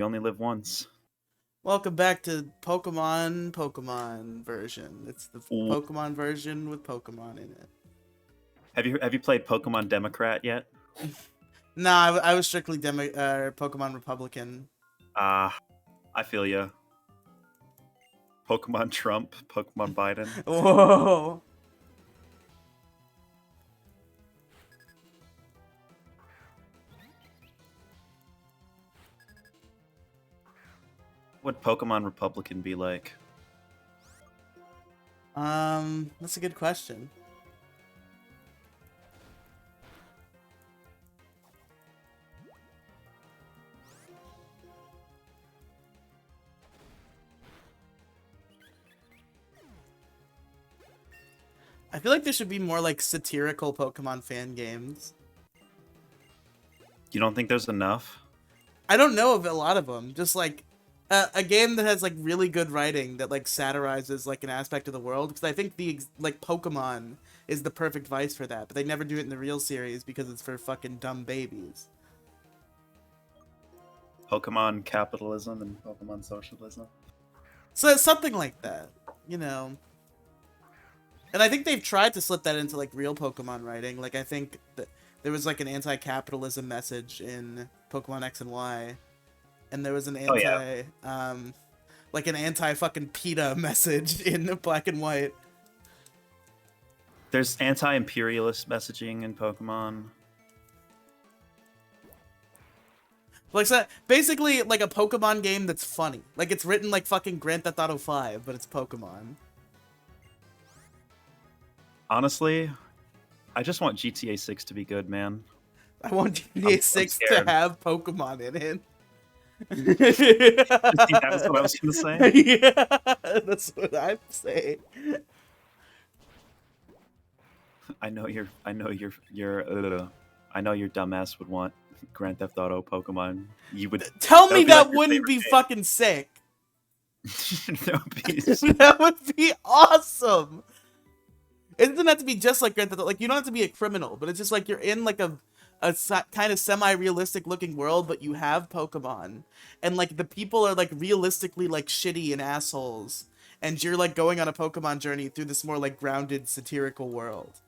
You only live once. Welcome back to Pokemon version. It's the Ooh. Pokemon version with Pokemon in it. Have you played Pokemon Democrat yet? Nah, I was strictly Pokemon Republican. Ah, I feel ya. Pokemon Trump, Pokemon Biden. Whoa! What would Pokemon Republican be like? That's a good question. I feel like there should be more like satirical Pokemon fan games. You don't think there's enough? I don't know of a lot of them. Just like a game that has like really good writing that like satirizes like an aspect of the world. Because I think like Pokemon is the perfect vice for that, but they never do it in the real series because it's for fucking dumb babies. Pokemon capitalism and Pokemon socialism. So it's something like that, you know. And I think they've tried to slip that into like real Pokemon writing. Like I think that there was like an anti-capitalism message in Pokemon X and Y, and there was an Oh yeah. like an anti fucking PETA message in Black and White. There's anti-imperialist messaging in Pokemon. Like so basically like a Pokemon game that's funny. Like it's written like fucking Grand Theft Auto 5, but it's Pokemon. Honestly, I just want GTA 6 to be good, man. I want I'm, GTA I'm 6 to scared. have Pokemon in it. See, that was what I was gonna say. Yeah, that's what I'm saying. I know your dumbass would want Grand Theft Auto Pokemon. You would. Tell That me would be like that your wouldn't favorite be fucking sick. game. That would be. That would be awesome. It doesn't have to be just like Grand Theft Auto. Like you don't have to be a criminal, but it's just like you're in like a kind of semi-realistic looking world, but you have Pokemon, and like the people are like realistically like shitty and assholes, and you're like going on a Pokemon journey through this more like grounded satirical world.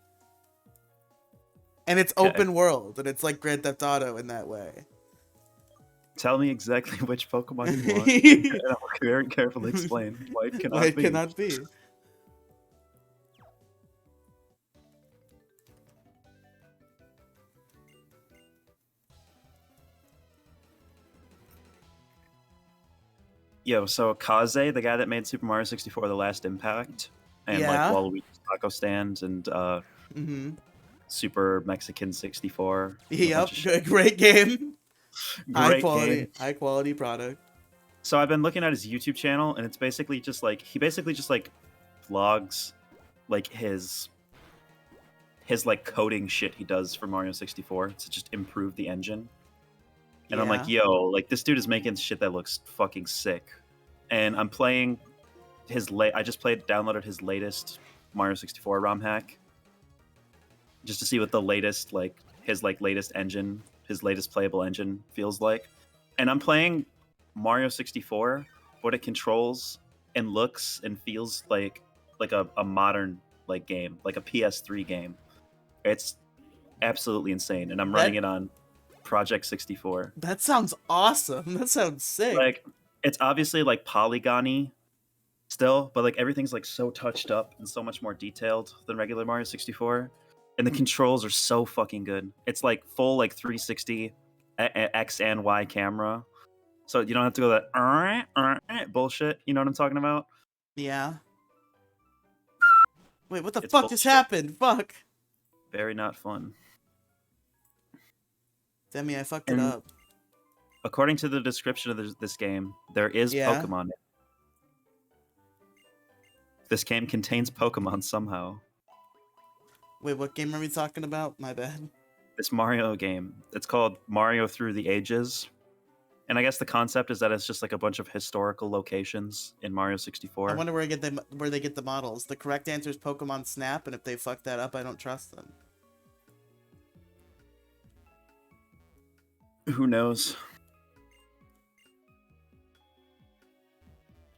And it's Okay. open world, and it's like Grand Theft Auto in that way. Tell me exactly which Pokemon you want, and I'll very carefully explain why it Why cannot it be. cannot be. Yo, so Kaze, the guy that made Super Mario 64: The Last Impact, and like Yeah. Waluigi's Taco Stand and Mm-hmm. Super Mexican 64, and a Yep. bunch of shit. Great game. Great game. High quality product. So I've been looking at his YouTube channel, and it's basically just like he basically just like vlogs like his like coding shit he does for Mario 64 to just improve the engine. And I'm like, Yeah. yo, like this dude is making shit that looks fucking sick. And I'm playing I just downloaded his latest Mario 64 ROM hack just to see what the latest his latest engine, his latest playable engine feels like. And I'm playing Mario 64, but it controls and looks and feels like a modern like game, like a PS3 game. It's absolutely insane, and I'm running That it on Project 64. that sounds awesome. That sounds sick. Like it's obviously like polygony still, but like everything's like so touched up and so much more detailed than regular Mario 64. And the controls are so fucking good. It's like full like 360 X and Y camera. So you don't have to go that bullshit. You know what I'm talking about? Yeah. Wait, what the It's fuck just bullshit. happened? Fuck. Very not fun. Demi, I fucked it And up. according to the description of this game, there is Yeah. Pokemon. This game contains Pokemon somehow. Wait, what game are we talking about? My bad. This Mario game. It's called Mario Through the Ages. And I guess the concept is that it's just like a bunch of historical locations in Mario I 64. wonder where they get the models. The correct answer is Pokemon Snap, and if they fuck that up, I don't trust them. Who knows?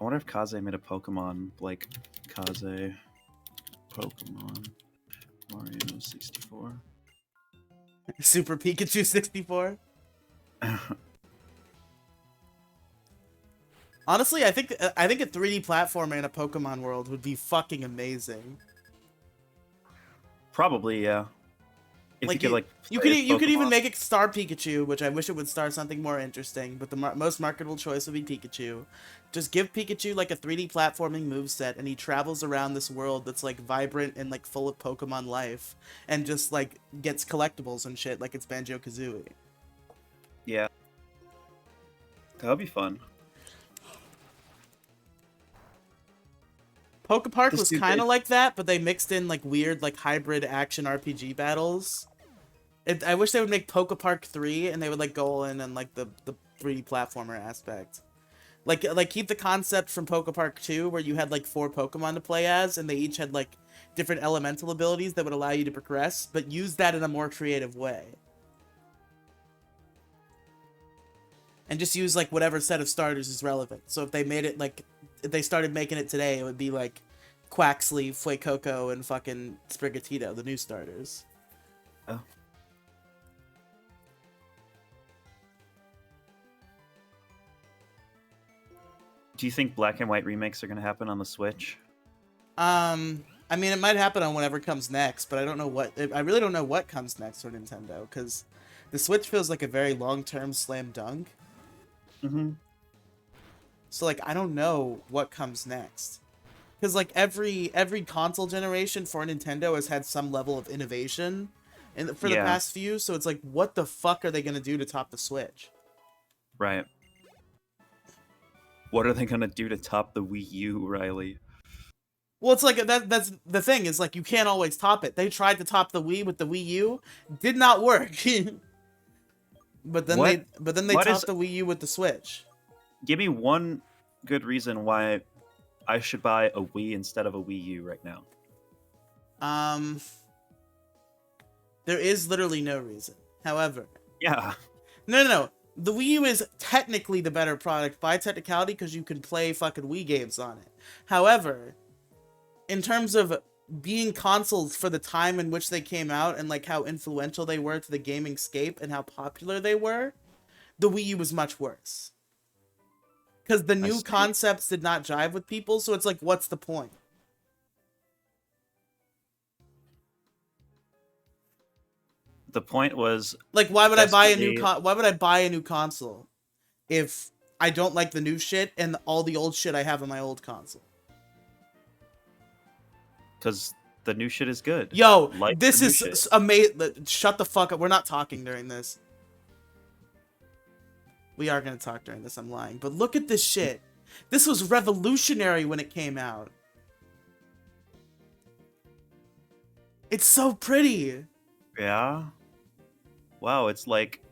wonder if Kaze made a Pokemon like Kaze Pokemon Mario 64. Super Pikachu 64. Honestly, I think a 3D platformer in a Pokemon world would be fucking amazing. Probably, yeah. If Like you could you play as could even Pokemon. make it star Pikachu, which I wish it would star something more interesting, but the most marketable choice would be Pikachu. Just give Pikachu like a 3D platforming moveset, and he travels around this world that's like vibrant and like full of Pokemon life, and just like gets collectibles and shit like it's Banjo-Kazooie. Yeah. That would be fun. Pokepark This was dude kind of did- like that, but they mixed in like weird like hybrid action RPG battles. I wish they would make Pokepark 3 and they would like go in and like the 3D platformer aspect. Like keep the concept from Pokepark 2 where you had like 4 Pokemon to play as and they each had like different elemental abilities that would allow you to progress, but use that in a more creative way. And just use like whatever set of starters is relevant. So if they made it like if they started making it today, it would be like Quaxley, Fuecoco, and fucking Sprigatito, the new starters. Oh. Do you think black and white remakes are going to happen on the Switch? I mean, it might happen on whatever comes next, but I don't know what. I really don't know what comes next for Nintendo because the Switch feels like a very long-term slam dunk. Mm-hmm. So like, I don't know what comes next because like every console generation for Nintendo has had some level of innovation, for the past few. So it's like, what the fuck are they gonna do to top the Switch? Right. What are they going to do to top the Wii U, Riley? Well, it's like that's the thing is like you can't always top it. They tried to top the Wii with the Wii U, did not work. But then they topped the Wii U with the Switch. Give me one good reason why I should buy a Wii instead of a Wii U right now. There is literally no reason. However, Yeah. no. The Wii U is technically the better product by technicality because you can play fucking Wii games on it. However, in terms of being consoles for the time in which they came out and like how influential they were to the gaming scape and how popular they were, the Wii U was much worse. Because the new concepts did not jive with people, so it's like, what's the point? The point was like, why would I buy a new console if I don't like the new shit and all the old shit I have on my old console? Because the new shit is good. Yo, this is amazing. Shut the fuck up. We're not talking during this. We are going to talk during this. I'm lying. But look at this shit. This was revolutionary when it came out. It's so pretty. Yeah. Wow, it's like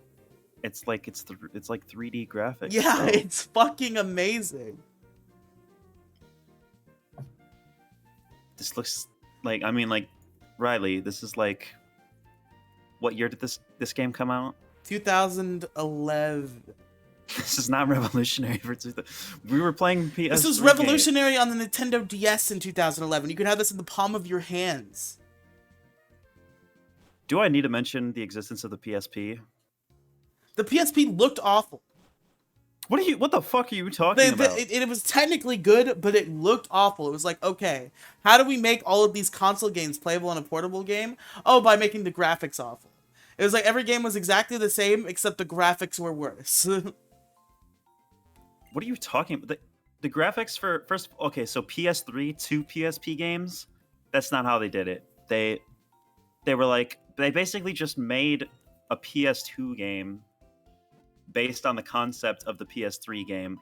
3D graphics. Yeah, bro. It's fucking amazing. This looks like, I mean, like, Riley, this is like, what year did this game come out? 2011. This is not revolutionary for we were playing PS. This was revolutionary on the Nintendo DS in 2011. You could have this in the palm of your hands. Do I need to mention the existence of the PSP? The PSP looked awful. What the fuck are you talking about? It was technically good, but it looked awful. It was like, okay, how do we make all of these console games playable on a portable game? Oh, by making the graphics awful. It was like every game was exactly the same, except the graphics were worse. What are you talking about? The graphics for okay, so PS3 to PSP games, that's not how they did it. They were like, they basically just made a PS2 game based on the concept of the PS3 game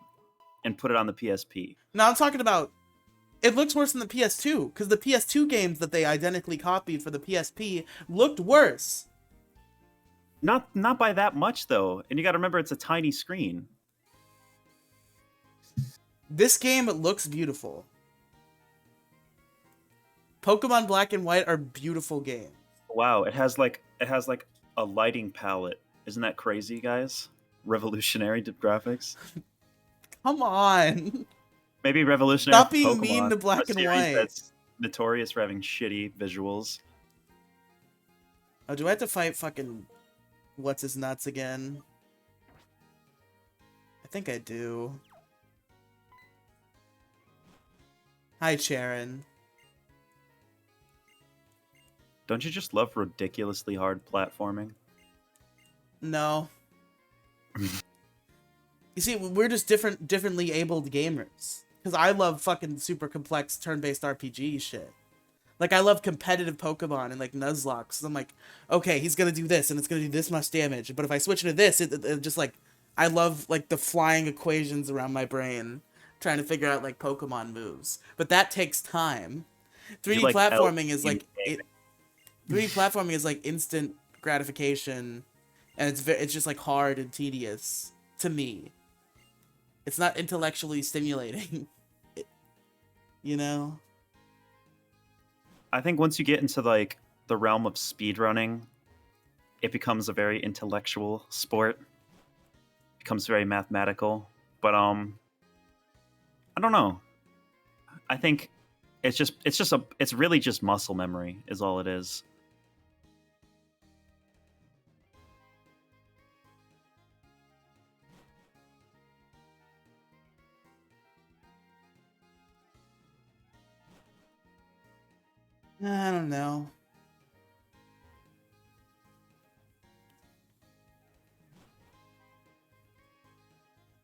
and put it on the PSP. Now I'm talking about, it looks worse than the PS2, because the PS2 games that they identically copied for the PSP looked worse. Not by that much though, and you got to remember it's a tiny screen. This game looks beautiful. Pokemon Black and White are beautiful games. Wow, it has like a lighting palette. Isn't that crazy, guys? Revolutionary to graphics. Come on. Maybe Revolutionary Stop being mean Pokemon, to a black and series white. that's notorious for having shitty visuals. Oh, do I have to fight fucking what's his nuts again? I think I do. Hi, Sharon. Don't you just love ridiculously hard platforming? No. You see, we're just differently abled gamers. Because I love fucking super complex turn-based RPG shit. Like, I love competitive Pokemon and, like, Nuzlocke. So I'm like, okay, he's gonna do this, and it's gonna do this much damage. But if I switch into this, it just, like... I love, like, the flying equations around my brain. Trying to figure out, like, Pokemon moves. But that takes time. You 3D like platforming is, game like... 3D platforming is, like, instant gratification. And it's just, like, hard and tedious. To me. It's not intellectually stimulating. You know? I think once you get into like the realm of speedrunning, it becomes a very intellectual sport. It becomes very mathematical. But I don't know. I think it's really just muscle memory is all it is. I don't know.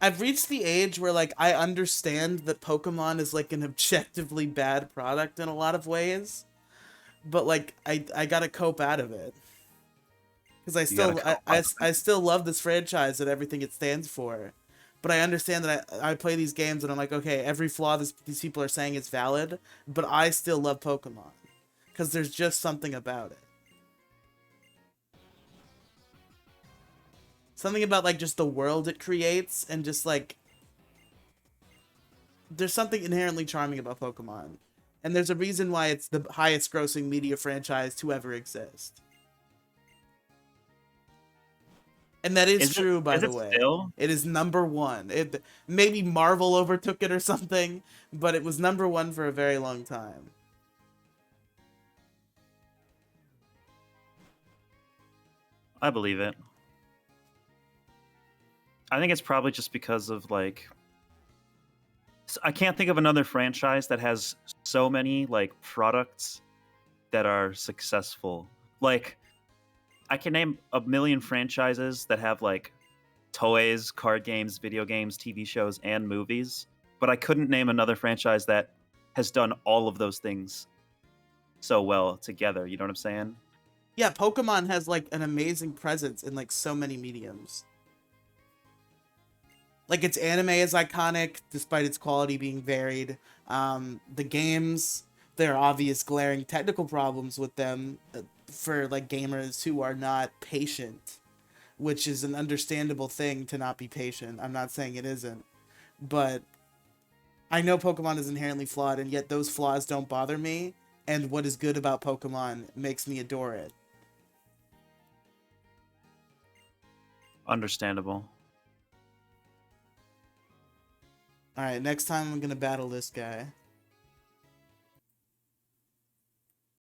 I've reached the age where, like, I understand that Pokemon is, like, an objectively bad product in a lot of ways. But, like, I gotta cope out of it. Because You gotta come up. I still love this franchise and everything it stands for. But I understand that I play these games and I'm like, okay, every flaw these people are saying is valid, but I still love Pokemon. Because there's just something about it. Something about, like, just the world it creates and just, like... There's something inherently charming about Pokemon. And there's a reason why it's the highest grossing media franchise to ever exist. And that is true, by Is the it way. still? It is #1. Maybe Marvel overtook it or something, but it was #1 for a very long time. I believe it. I think it's probably just because of like I can't think of another franchise that has so many like products that are successful. Like I can name a million franchises that have like toys, card games, video games, TV shows, and movies, but I couldn't name another franchise that has done all of those things so well together. You know what I'm saying? Yeah, Pokemon has, like, an amazing presence in, like, so many mediums. Like, its anime is iconic, despite its quality being varied. The games, there are obvious glaring technical problems with them for, like, gamers who are not patient, which is an understandable thing to not be patient. I'm not saying it isn't. But I know Pokemon is inherently flawed, and yet those flaws don't bother me, and what is good about Pokemon makes me adore it. Understandable. Alright, next time I'm gonna battle this guy.